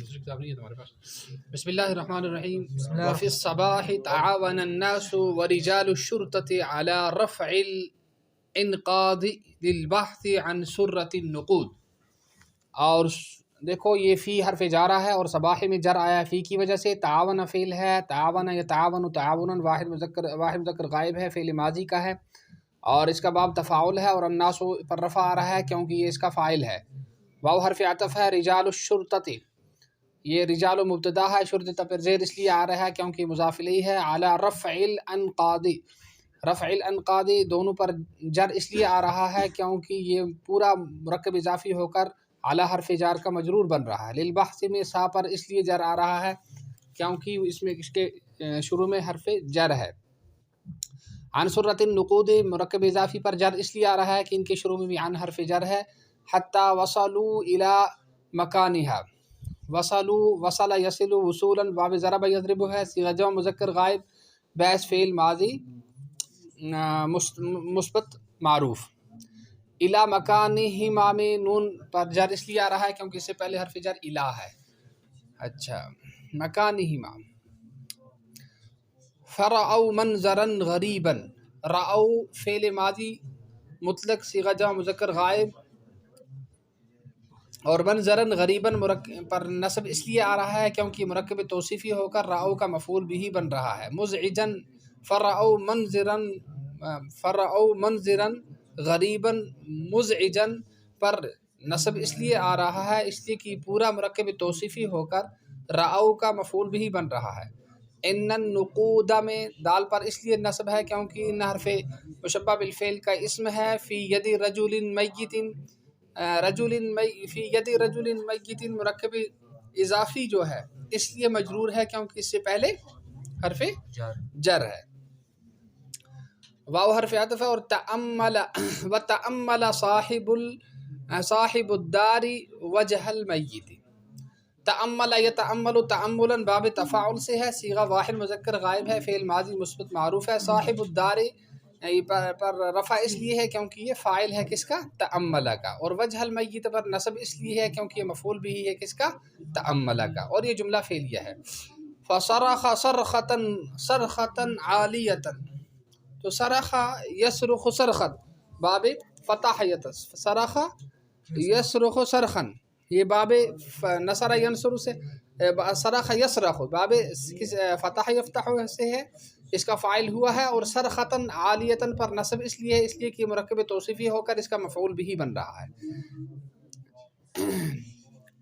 دوسری کتاب نہیں ہے تمہارے پاس؟ بسم اللہ الرحمن الرحیم. وفی الصباح تعاون الناس ورجال الشرطة على رفع الانقاض للبحث عن سرة النقود. اور دیکھو یہ فی حرف جارہ ہے اور صباح میں جر آیا فی کی وجہ سے. تعاون فعل ہے، تعاون یتعاون تعاونا واحد مذکر غائب ہے، فعل ماضی کا ہے اور اس کا باب تفاعل ہے اور الناس پر رفع آ رہا ہے کیونکہ یہ اس کا فاعل ہے. واو حرف عطف ہے. رجال الشرطة، یہ رجال مبتدا ہے، شرطہ پر زیر اس لیے آ رہا ہے کیونکہ مضاف الیہ ہے. علی رفع الانقاض، رفع الانقاض دونوں پر جر اس لیے آ رہا ہے کیونکہ یہ پورا مرکب اضافی ہو کر اعلیٰ حرف جار کا مجرور بن رہا ہے. للبحث میں سا پر اس لیے جر آ رہا ہے کیونکہ اس میں اس کے شروع میں حرف جر ہے. عن سرۃ النقود مرکب اضافی پر جر اس لیے آ رہا ہے کہ ان کے شروع میں بھی عن حرف جر ہے. حتی وصلوا الی مکانها، وصلوا وصل یصل وصولا، باب ضرب یضرب ہے، صیغہ جمع مذکر غائب، بیس فعل ماضی مثبت معروف. الی مکانہما میں نون پر جر اس لیے آ رہا ہے کیونکہ اس سے پہلے حرف جر الی ہے. اچھا، مکانہما. فرعوا منظرا غریبا، رعوا فعل ماضی مطلق صیغہ جمع مذکر غائب اور منظرا غریبا پر نصب اس لیے آ رہا ہے کیونکہ مرکب توصیفی ہو کر رعوا کا مفعول بھی بن رہا ہے. مزعجا فرعوا منظرا غریبا مزعجا پر نصب اس لیے آ رہا ہے اس لیے کہ پورا مرکب توصیفی ہو کر رعوا کا مفعول بھی بن رہا ہے. ان النقود میں دال پر اس لیے نصب ہے کیونکہ ان حرف مشبہ بالفعل کا اسم ہے. فی ید رجل میت، فی ید رجل میت مرکب اضافی جو ہے اس لیے مجرور ہے کیونکہ اس سے پہلے حرف جر ہے. واو حرف عطف ہے. اور تأمل صاحب الدار وجہ المیت. تأمل یتأمل تأملا باب تفاعل سے ہے، صیغہ واحد مذکر غائب ہے، فعل ماضی مثبت معروف ہے. صاحب الدار پر رفع اس لیے ہے کیونکہ یہ فاعل ہے کس کا؟ تأمل کا. اور وجہ المیت پر نصب اس لیے ہے کیونکہ یہ مفعول بھی ہے کس کا؟ تأمل کا. اور یہ جملہ فعلیہ ہے. فصرخ صرخة عالیة، تو صرخ یصرخ صرخت باب فتح صرخ یصرخ صرخا، یہ باب نصر ینصر سے. صرخ یصرخ باب فتح یفتح سے ہے، اس کا فاعل ہوا ہے. اور صرخۃ عالیۃ پر نصب اس لیے ہے اس لیے کہ مرکب توصیفی ہو کر اس کا مفعول بھی بن رہا ہے.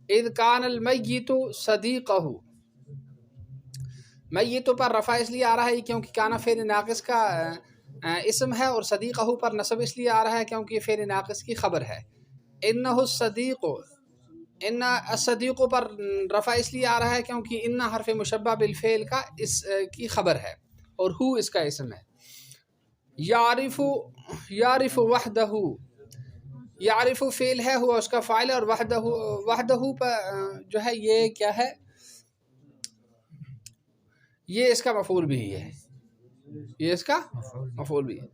اذ کان المیت صدیقہ، میت پر رفع اس لیے آ رہا ہے کیونکہ کانا فعل ناقص کا اسم ہے اور صدیقہ پر نصب اس لیے آ رہا ہے کیونکہ یہ فعل ناقص کی خبر ہے. انہ الصدیق، ان الصدیق پر رفع اس لیے آ رہا ہے کیونکہ ان حرف مشبہ بالفعل کا اس کی خبر ہے اور ہو اس کا اسم ہے. یعرف وحدہ، یعرف فعل ہے، ہوا اس کا فاعل ہے اور وحدہ پر جو ہے یہ کیا ہے؟ یہ اس کا مفعول بھی ہے، یہ اس کا مفعول بھی ہے.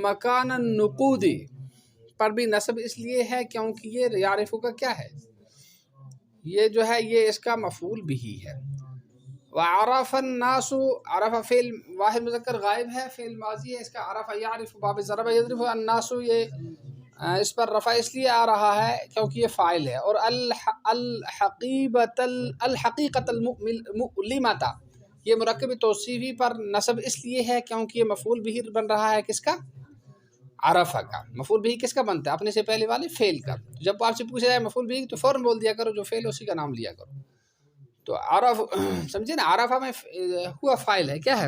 مکان النقود پر بھی نصب اس لیے ہے کیونکہ یہ یعرف کا کیا ہے؟ یہ جو ہے یہ اس کا مفعول بھی ہے. وعرف الناس، عرف فعل واحد مذکر غائب ہے، فعل ماضی ہے، اس کا عرف یعرف باب ضرب یضرب. الناس یہ اس پر رفع اس لیے آ رہا ہے کیونکہ یہ فاعل ہے. اور الحقیقۃ المؤلمۃ یہ مرکب توصیفی پر نصب اس لیے ہے کیونکہ یہ مفعول بھی بن رہا ہے کس کا؟ عرفہ کا. مفعول بھی کس کا بنتا ہے؟ اپنے سے پہلے والے فعل کا. جب آپ سے پوچھا جائے مفعول بھی تو فوراً بول دیا کرو جو فعل اسی کا نام لیا کرو. تو عرف سمجھے نا، عرفہ میں ہوا فاعل ہے، کیا ہے؟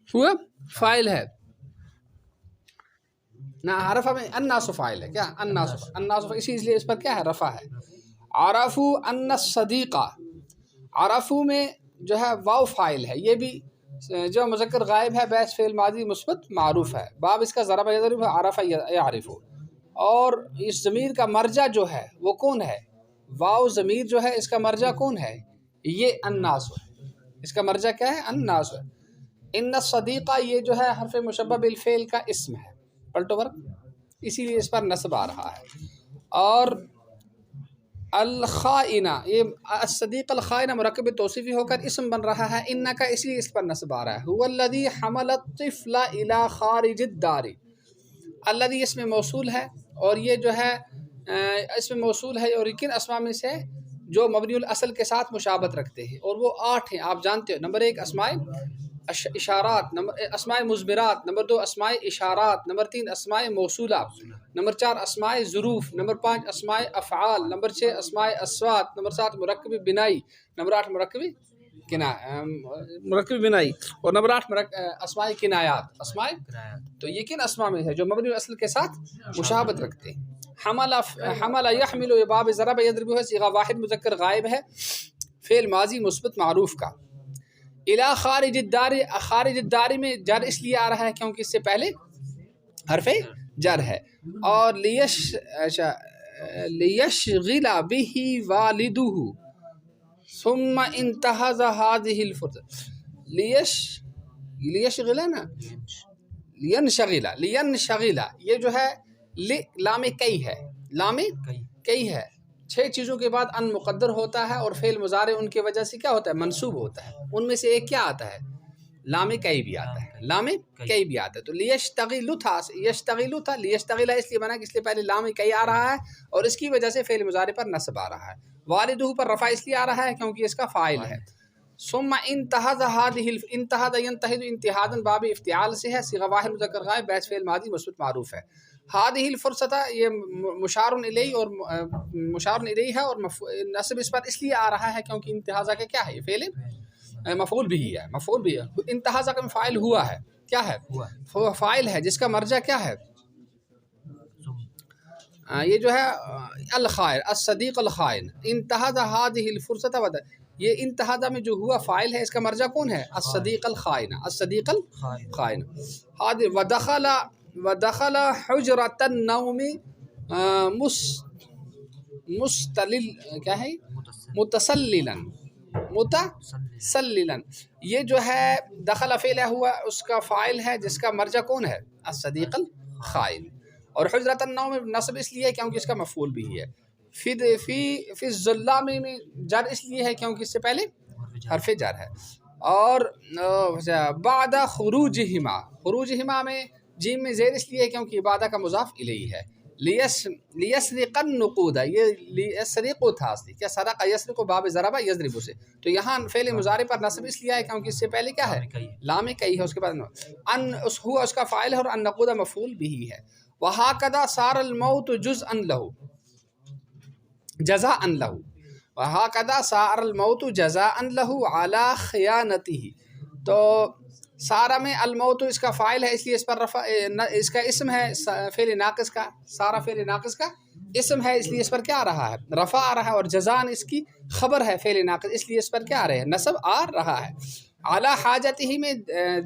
ہوا فاعل ہے نا. عرفہ میں الناس فاعل ہے، کیا؟ الناس اسی لیے اس پر کیا ہے؟ رفع ہے. عرفوا ان الصدیق، عرفوا میں جو ہے واو فاعل ہے، یہ بھی جو مذکر غائب ہے، بیس فعل ماضی مثبت معروف ہے. باب اس کا ضرب یضرب ہے، عرف یعرف. اور اس ضمیر کا مرجع جو ہے وہ کون ہے؟ واو ضمیر جو ہے اس کا مرجع کون ہے؟ یہ الناس ہے، اس کا مرجع کیا ہے؟ الناس ہے. ان الصدیقہ یہ جو ہے حرف مشبہ بالفعل کا اسم ہے، پلٹو ورک، اسی لیے اس پر نصب آ رہا ہے. اور الخائنہ، یہ الصدیق الخائنہ مرکب توصیفی ہو کر اسم بن رہا ہے، ان کا اس لیے اس پر نصب آ رہا ہے۔ هو الذی حمل الطفل الى خارج الدار، الذی اس میں موصول ہے، اور یہ جو ہے اس میں موصول ہے، اور کن اسماء میں سے جو مبنی الاصل کے ساتھ مشابہت رکھتے ہیں، اور وہ 8 ہیں آپ جانتے ہو۔ نمبر 1 اسماء اشارات، اسماء مضمرات، نمبر 2 اسماء اشارات، نمبر 3 اسماء موصولہ، نمبر 4 اسماء ظروف، نمبر 5 اسماء افعال، نمبر 6 اسماء اصوات، نمبر 7 مرکب بنائی، نمبر 8 مرکب بنائی، اور نمبر 8 اسماء کنایات، اسماء تو یہ کن اسماء میں ہے جو مبنی الاصل کے ساتھ مشابہت رکھتے ہیں۔ حمل یحمل، یہ باب ضرب یضرب ہے، صیغہ واحد مذکر غائب ہے، فعل ماضی مثبت معروف کا۔ الی خارج الدار، خارج الدار میں جر اس لیے آ رہا ہے کیونکہ اس سے پہلے حرف جر ہے، اور لیشغل به والده ثم انتهز هذه الفرصة، لیشغل ہے نا، لینشغل، یہ جو ہے لام کئی ہے، لام کئی ہے، 6 چیزوں کے بعد ان مقدر ہوتا ہے، اور فعل مضارع ان کی وجہ سے کیا ہوتا ہے، منصوب ہوتا ہے، ان میں سے ایک کیا آتا ہے، لام کئی بھی آتا ہے، لام کئی بھی آتا ہے۔ تو لیشتغل تھا، یشتغل تھا، لیشتغل اس لیے بنا کہ اس لیے پہلے لام کئی آ رہا ہے، اور اس کی وجہ سے فعل مضارع پر نصب آ رہا ہے۔ والدہ پر رفع اس لیے آ رہا ہے کیونکہ اس کا فاعل ہے۔ ثم انتہذ هذه، انتہذ ينتہذ انتہادا باب افتعال سے ہے، صیغہ واحد مذکر غائب، بیس فعل ماضی مثبت معروف ہے۔ هذه الفرصة یہ مشار الیہ، اور مشار الیہ ہے، اور نصب اس پر اس لیے آ رہا ہے کیونکہ انتہاذ کا کیا ہے، یہ فعل مفعول بھی ہے، مفعول بھی ہے۔ انتہاذ کا فاعل ہوا ہے، کیا ہے، فاعل ہے جس کا مرجع کیا ہے، یہ جو ہے الخائن، الصدیق الخائن۔ انتہذ هذه الفرصة، یہ انتہذ میں جو ہوا فاعل ہے، اس کا مرجع کون ہے، الصدیق الخائن، الصدیق الخائن۔ ودخل حجرۃ النوم مستلل، کیا ہے، متسللا، یہ جو ہے دخل فعل ہوا، اس کا فاعل ہے جس کا مرجع کون ہے، الصدیق الخائن، اور حجرۃ النوم نصب اس لیے کیونکہ اس کا مفعول بھی ہے۔ فی الظلام میں جر اس لیے ہے کیونکہ اس سے پہلے حرف جر ہے، اور بعد خروجہما میں جیم میں زیر اس لیے ہے کیونکہ بعد کا مضاف الیہ ہے۔ لیسرق النقود، یہ لیسرق تھا اصلی، کیا سرق یسرق باب ضرب یضرب سے، تو یہاں فعل مضارع پر نصب اس لیے ہے کیونکہ اس سے پہلے کیا ہے، لام کئی ہے، اس کے بعد ان ہوا اس کا فاعل ہے، اور ان نقود مفعول بھی ہے۔ وہکذا صار الموت جزءا له، جزاء له، وہکذا صار الموت جزاء له على خیانته، تو سارا میں الموت اس کا فاعل ہے، اس لیے اس پر رفع، اس کا اسم ہے فعل ناقص کا، سارا فعل ناقص کا اسم ہے، اس لیے اس پر کیا آ رہا ہے، رفع آ رہا ہے، اور جزاء اس کی خبر ہے فعل ناقص، اس لیے اس پر کیا آ رہا ہے، نصب آ رہا ہے۔ علی حاجتہ میں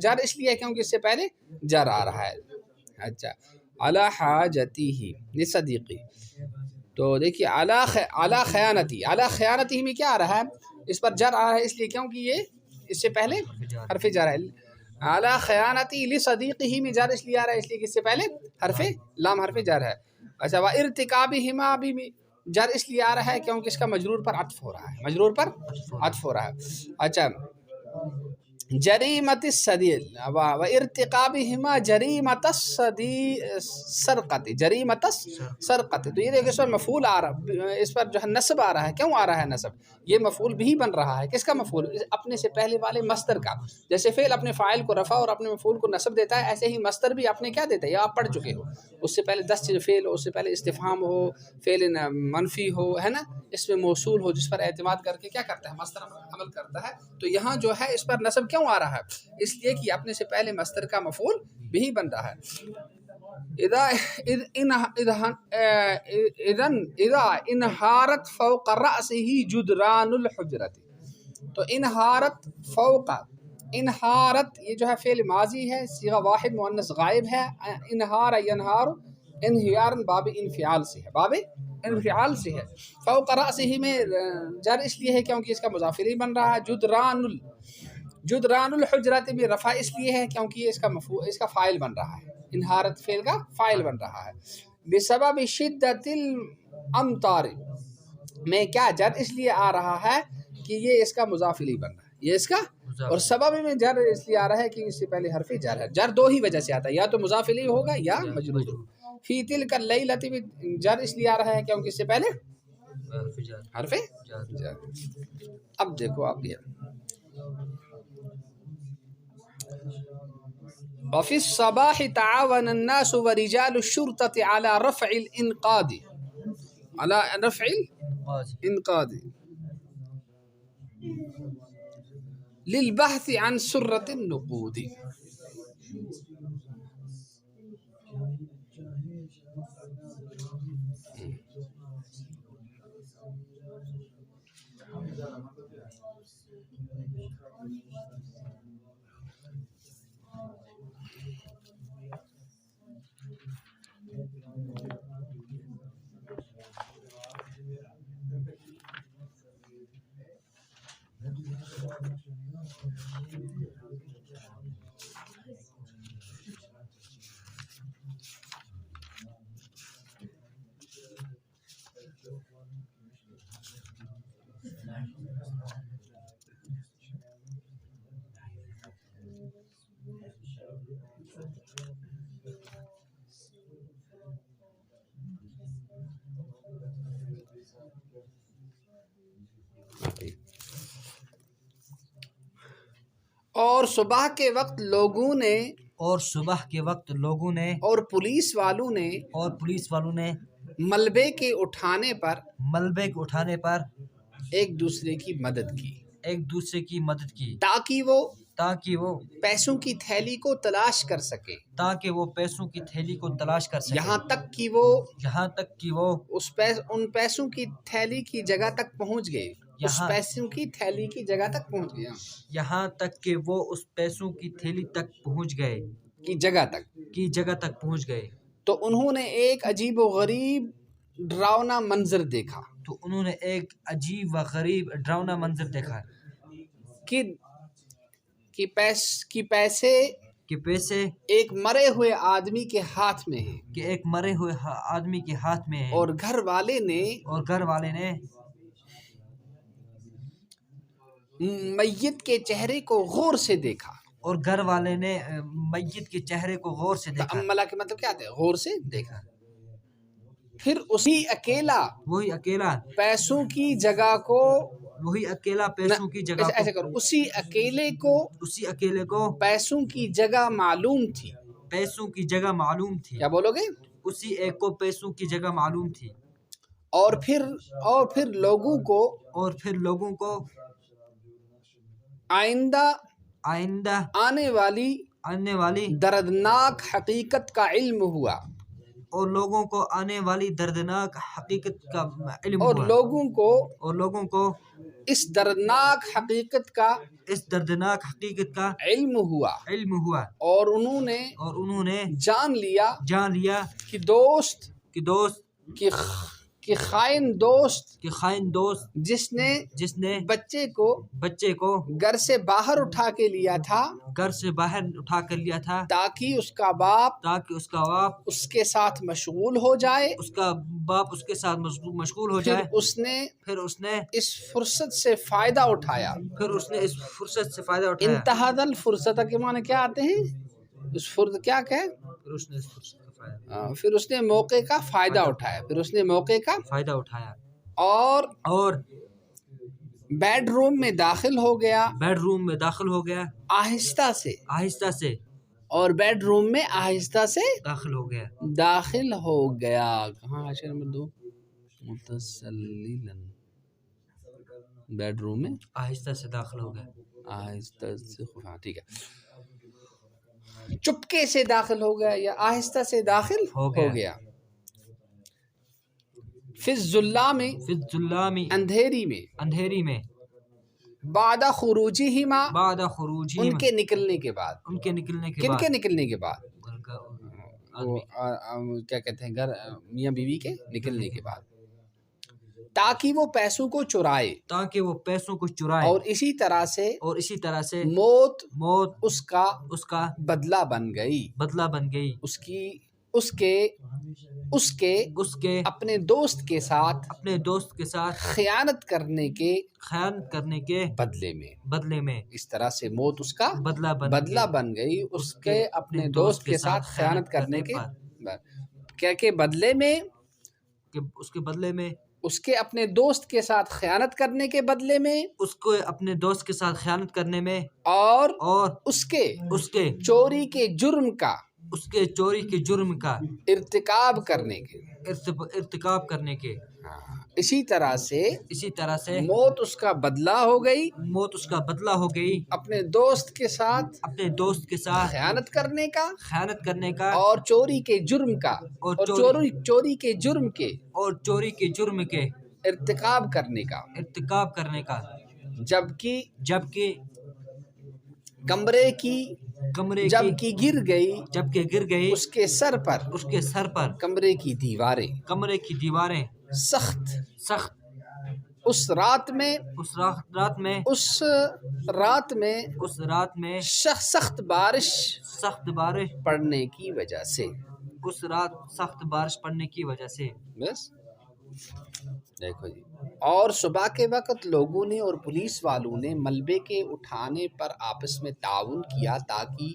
جر اس لیے کیونکہ اس سے پہلے جر آ رہا ہے۔ اچھا، علی حاجتہ یہ صدیقی، تو دیکھیے علی خیانتی، علی خیانتی میں کیا آ رہا ہے، اس پر جر آ رہا ہے، اس لیے کیونکہ یہ اس سے پہلے حرف جر ہے۔ اعلی خیانتی لصدیقہ میں جر اس لیے آ رہا ہے، اس لیے کہ اس سے پہلے لام حرف جر ہے۔ اچھا، و ارتکابہما بھی جر اس لیے آ رہا ہے کیونکہ اس کا مجرور پر عطف ہو رہا ہے، مجرور پر عطف ہو رہا ہے۔ اچھا، جریمت الصدیق و ارتقابہما جریمت السرقۃ، جریمت السرقۃ، تو یہ دیکھیں اس پر مفعول آ رہا، اس پر جو ہے نصب آ رہا ہے، کیوں آ رہا ہے نصب، یہ مفعول بھی بن رہا ہے، کس کا مفعول، اپنے سے پہلے والے مصدر کا، جیسے فعل اپنے فاعل کو رفع اور اپنے مفعول کو نصب دیتا ہے، ایسے ہی مصدر بھی اپنے کیا دیتا ہے، یا آپ پڑھ چکے ہو، اس سے پہلے 10 چیز فعل ہو، اس سے پہلے استفہام ہو، فعل منفی ہو، ہے نا، اس میں موصول ہو جس پر اعتماد کر کے کیا کرتا ہے، مصدر عمل کرتا ہے، تو یہاں جو ہے اس پر نصب کیوں آ رہا ہے، اس لیے کہ اپنے سے پہلے مصدر کا مفعول بھی بن رہا ہے۔ اذا انہارت فوق رأسہ جدران الحجرۃ، تو انہارت فوق، انہارت یہ جو ہے فعل ماضی ہے، صیغہ واحد مؤنث غائب ہے، انہار ینہار انہیار باب انفعال سے ہے، باب انفعال سے ہے۔ فوق رأسہ میں جر اس لیے ہے کیونکہ اس کا مضاف الیہ بن رہا ہے۔ جدران الحجرات میں رفع اس لیے ہے کیونکہ یہ اس کا فاعل بن رہا ہے، انہارت فعل کا فاعل بن رہا ہے۔ بسبب شدت الامطار، میں کیا جر اس لیے آ رہا ہے کہ یہ اس کا مضاف الیہ بن رہا ہے، یہ اس کا، اور سبب میں جر اس لیے آ رہا ہے کہ اس سے پہلے حرف جر ہے. جر دو ہی وجہ سے آتا ہے، یا تو مضاف الیہ ہوگا یا مجرور ہوگا. فی تلک اللیلۃ میں جر اس لیے آ رہا ہے کیونکہ اس سے پہلے حرف جر. اب دیکھو آپ یہ وفي الصباح تعاون الناس ورجال الشرطة على رفع الإنقاذ على رفع الإنقاذ للبحث عن سرة النقود. اور صبح کے وقت لوگوں نے اور پولیس والوں نے ملبے کے اٹھانے پر ایک دوسرے کی مدد کی تاکہ وہ پیسوں کی تھیلی کو تلاش کر سکے یہاں تک کہ وہ ان پیسوں کی تھیلی کی جگہ تک پہنچ گئے. یہاں تک کہ وہ اس پیسوں کی تھیلی تک پہنچ گئے کی جگہ تک پہنچ گئے. تو انہوں نے ایک عجیب و غریب ڈراؤنا منظر دیکھا کہ پیسے ایک مرے ہوئے آدمی کے ہاتھ میں ہیں اور گھر والے نے میت کے چہرے کو غور سے دیکھا. تأملہ کے مطلب کیا ہے؟ غور سے دیکھا. پھر وہی اکیلا پیسوں کی جگہ کو ایسے کرو، اسی اکیلے کو پیسوں کی جگہ معلوم تھی. کیا بولو گے؟ اسی ایک کو پیسوں کی جگہ معلوم تھی. اور پھر لوگوں کو آئندہ آنے والی دردناک حقیقت کا علم ہوا. اور لوگوں کو آنے والی دردناک حقیقت کا علم اور ہوا. لوگوں کو اس دردناک حقیقت کا علم ہوا. اور انہوں نے جان لیا کہ خائن دوست جس نے بچے کو گھر سے باہر اٹھا کے لیا تھا تاکہ اس کا باپ اس کے ساتھ مشغول ہو جائے. پھر اس نے اس فرصت سے فائدہ اٹھایا. انتہذ الفرصت کے معنی کیا آتے ہیں؟ پھر اس نے موقع کا فائدہ اٹھایا. اور بیڈ روم میں داخل ہو گیا آہستہ سے. اور بیڈ روم میں آہستہ سے داخل ہو گیا. کہاں حاشیہ نمبر 2 متسللا بیڈ روم میں آہستہ سے داخل ہو گیا. آہستہ سے ٹھیک ہے، چپکے سے داخل ہو گیا یا آہستہ سے داخل ہو گیا. فی الظلام اندھیری میں بعد خروجہما ان کے نکلنے کے بعد. کن کے نکلنے کے بعد؟ کیا کہتے ہیں، گھر میاں بیوی کے نکلنے کے بعد. تاکہ وہ پیسوں کو چرائے اور اسی طرح سے موت اس کا بدلہ بن گئی. اس کی اس کے اپنے دوست کے ساتھ خیانت کرنے کے بدلے میں اس طرح سے موت اس کا بدلہ بن گئی اس کے اپنے دوست کے ساتھ خیانت کرنے کے بدلے میں، اس کے اپنے دوست کے ساتھ خیانت کرنے کے بدلے میں، اور اس کے چوری کے جرم کا ارتکاب کرنے کے اسی طرح سے موت اس کا بدلہ ہو گئی اپنے دوست کے ساتھ خیانت کرنے کا اور چوری کے جرم کے ارتکاب کرنے کا، جبکہ کمرے کی گر گئی اس کے سر پر کمرے کی دیواریں سخت اس رات میں سخت بارش پڑنے کی وجہ سے بس دیکھو جی۔ اور صبح کے وقت لوگوں نے اور پولیس والوں نے ملبے کے اٹھانے پر آپس میں تعاون کیا تاکہ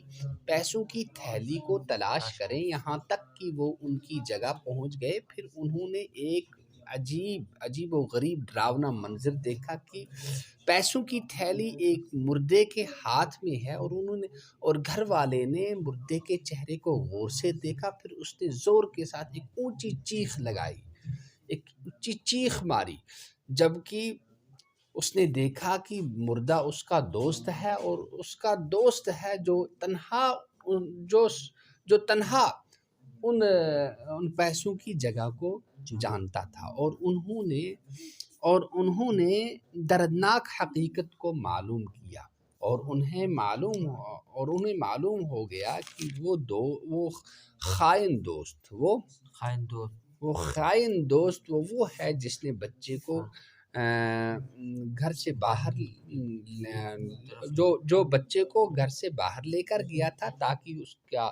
پیسوں کی تھیلی کو تلاش کریں، یہاں تک کہ وہ ان کی جگہ پہنچ گئے۔ پھر انہوں نے ایک عجیب و غریب ڈراؤنا منظر دیکھا کہ پیسوں کی تھیلی ایک مردے کے ہاتھ میں ہے، اور گھر والے نے مردے کے چہرے کو غور سے دیکھا۔ پھر اس نے زور کے ساتھ ایک اونچی چیخ ماری، جبکہ اس نے دیکھا کہ مردہ اس کا دوست ہے، اور اس کا دوست ہے جو تنہا ان پیسوں کی جگہ کو جانتا تھا، اور انہوں نے دردناک حقیقت کو معلوم کیا، اور انہیں معلوم ہو گیا کہ وہ خائن دوست وہ ہے جس نے بچے کو گھر سے باہر گھر سے باہر لے کر گیا تھا تاکہ اس کا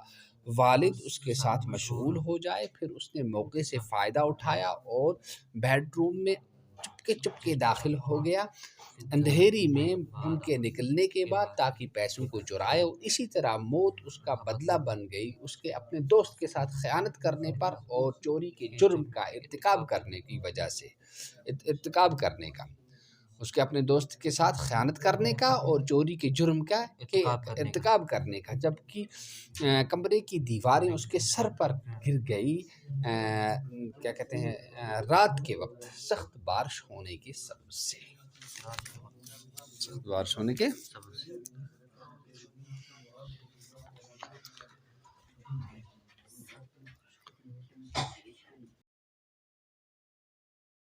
والد اس کے ساتھ مشغول ہو جائے۔ پھر اس نے موقع سے فائدہ اٹھایا اور بیڈ روم میں چپکے داخل ہو گیا اندھیری میں ان کے نکلنے کے بعد تاکہ پیسوں کو چرائے، اور اسی طرح موت اس کا بدلہ بن گئی اس کے اپنے دوست کے ساتھ خیانت کرنے پر اور چوری کے جرم کا ارتکاب اس کے اپنے دوست کے ساتھ خیانت کرنے کا اور چوری کے جرم کا ارتکاب کرنے کا، جبکہ کمرے کی دیواریں اس کے سر پر گر گئی رات کے وقت سخت بارش ہونے کے سبب سے